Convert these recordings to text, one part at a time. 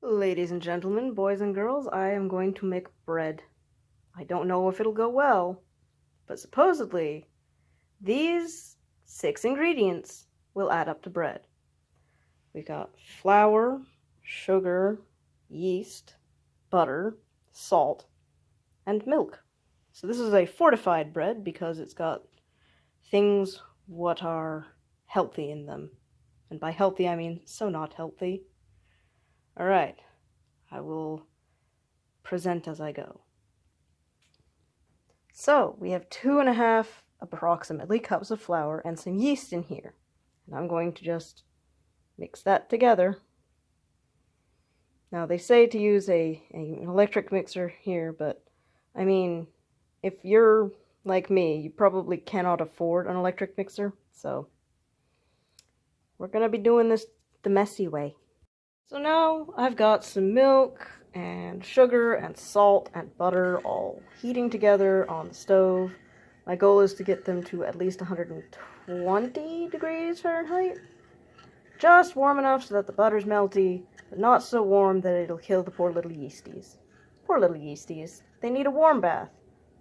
Ladies and gentlemen, boys and girls, I am going to make bread. I don't know if it'll go well, but supposedly these 6 ingredients will add up to bread. We got flour, sugar, yeast, butter, salt, and milk. So this is a fortified bread because it's got things what are healthy in them. And by healthy, I mean so not healthy. Alright, I will present as I go. So, we have 2.5 approximately cups of flour and some yeast in here. And I'm going to just mix that together. Now, they say to use an electric mixer here, but I mean, if you're like me, you probably cannot afford an electric mixer, so we're gonna be doing this the messy way. So now I've got some milk and sugar and salt and butter all heating together on the stove. My goal is to get them to at least 120 degrees Fahrenheit. Just warm enough so that the butter's melty, but not so warm that it'll kill the poor little yeasties. Poor little yeasties. They need a warm bath,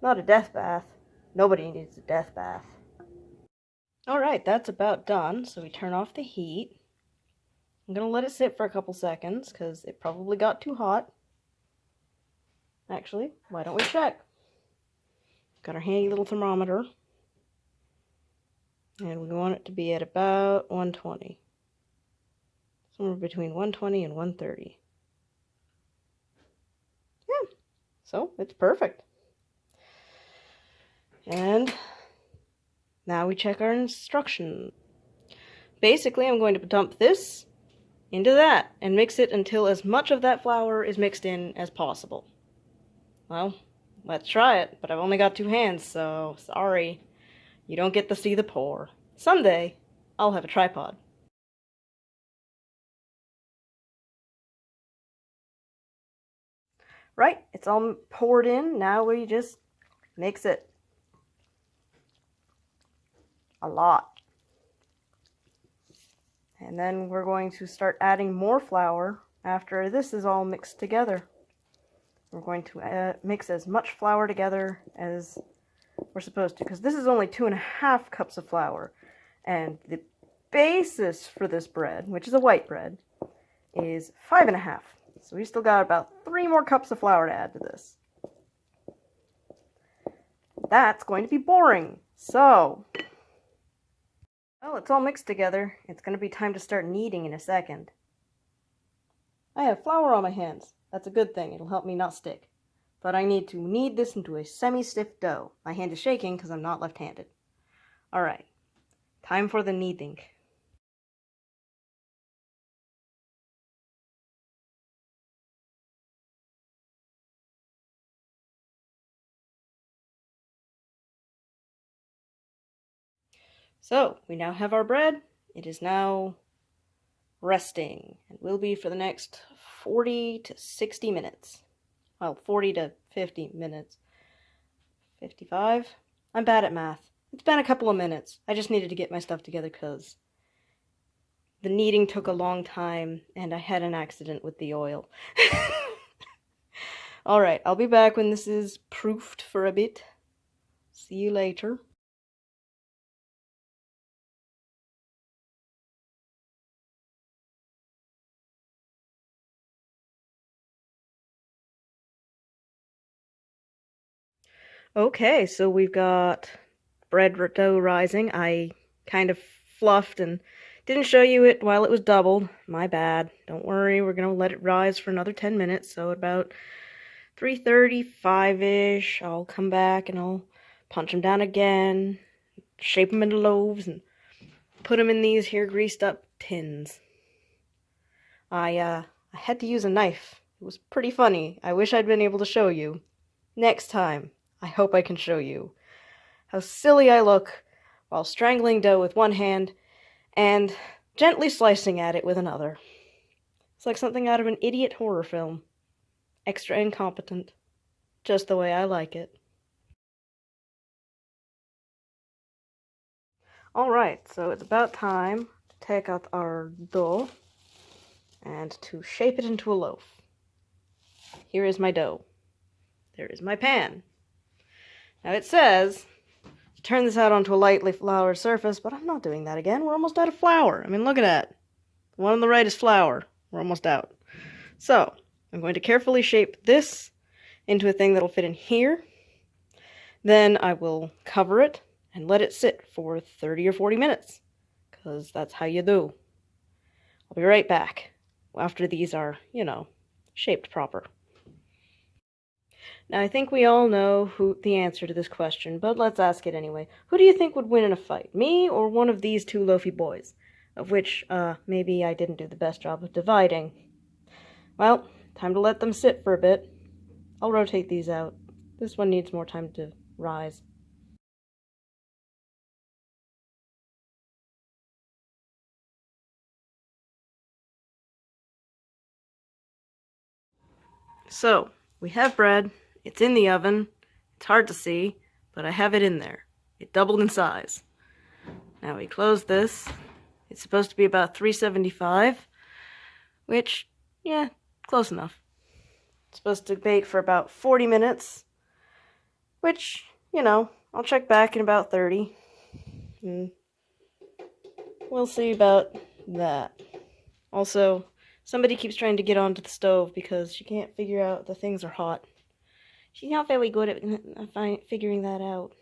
not a death bath. Nobody needs a death bath. Alright, that's about done, so we turn off the heat. I'm going to let it sit for a couple seconds, because it probably got too hot. Actually, why don't we check? Got our handy little thermometer. And we want it to be at about 120. Somewhere between 120 and 130. Yeah, so it's perfect. And now we check our instructions. Basically, I'm going to dump this into that and mix it until as much of that flour is mixed in as possible. Well, let's try it, but I've only got 2 hands, so sorry. You don't get to see the pour. Someday, I'll have a tripod. Right, it's all poured in. Now we just mix it. A lot. And then we're going to start adding more flour after this is all mixed together. We're going to mix as much flour together as we're supposed to, because this is only 2.5 cups of flour. And the basis for this bread, which is a white bread, is 5.5. So we still got about 3 more cups of flour to add to this. That's going to be boring. So, well, it's all mixed together. It's going to be time to start kneading in a second. I have flour on my hands. That's a good thing. It'll help me not stick. But I need to knead this into a semi-stiff dough. My hand is shaking because I'm not left-handed. Alright. Time for the kneading. So, we now have our bread. It is now resting, and will be for the next 40 to 60 minutes. Well, 40 to 50 minutes. 55? I'm bad at math. It's been a couple of minutes. I just needed to get my stuff together because the kneading took a long time, and I had an accident with the oil. Alright, I'll be back when this is proofed for a bit. See you later. Okay, so we've got bread dough rising. I kind of fluffed and didn't show you it while it was doubled. My bad. Don't worry, we're going to let it rise for another 10 minutes. So about 3:35-ish, I'll come back and I'll punch them down again, shape them into loaves, and put them in these here greased up tins. I had to use a knife. It was pretty funny. I wish I'd been able to show you. Next time, I hope I can show you how silly I look while strangling dough with one hand and gently slicing at it with another. It's like something out of an idiot horror film. Extra incompetent. Just the way I like it. Alright, so it's about time to take out our dough and to shape it into a loaf. here is my dough. There is my pan. Now it says to turn this out onto a lightly floured surface, but I'm not doing that again. We're almost out of flour. I mean, look at that. The one on the right is flour. We're almost out. So, I'm going to carefully shape this into a thing that'll fit in here. Then I will cover it and let it sit for 30 or 40 minutes, because that's how you do. I'll be right back after these are, shaped proper. Now, I think we all know the answer to this question, but let's ask it anyway. Who do you think would win in a fight, me or one of these two loafy boys? Of which, maybe I didn't do the best job of dividing. Well, time to let them sit for a bit. I'll rotate these out. This one needs more time to rise. So, we have bread. It's in the oven. It's hard to see, but I have it in there. It doubled in size. Now we close this. It's supposed to be about 375, which, yeah, close enough. It's supposed to bake for about 40 minutes, which, I'll check back in about 30. And we'll see about that. Also, somebody keeps trying to get onto the stove because she can't figure out the things are hot. She's not very good at figuring that out.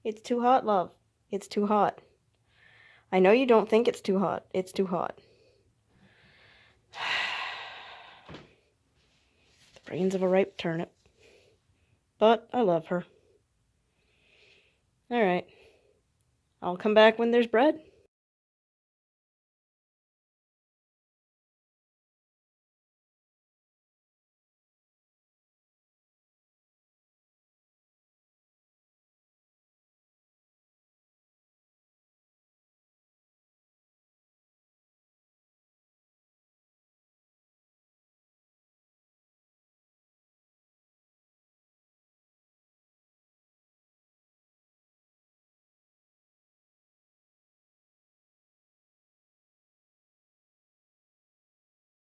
It's too hot, love. It's too hot. I know you don't think it's too hot. It's too hot. The brains of a ripe turnip. But I love her. Alright. I'll come back when there's bread.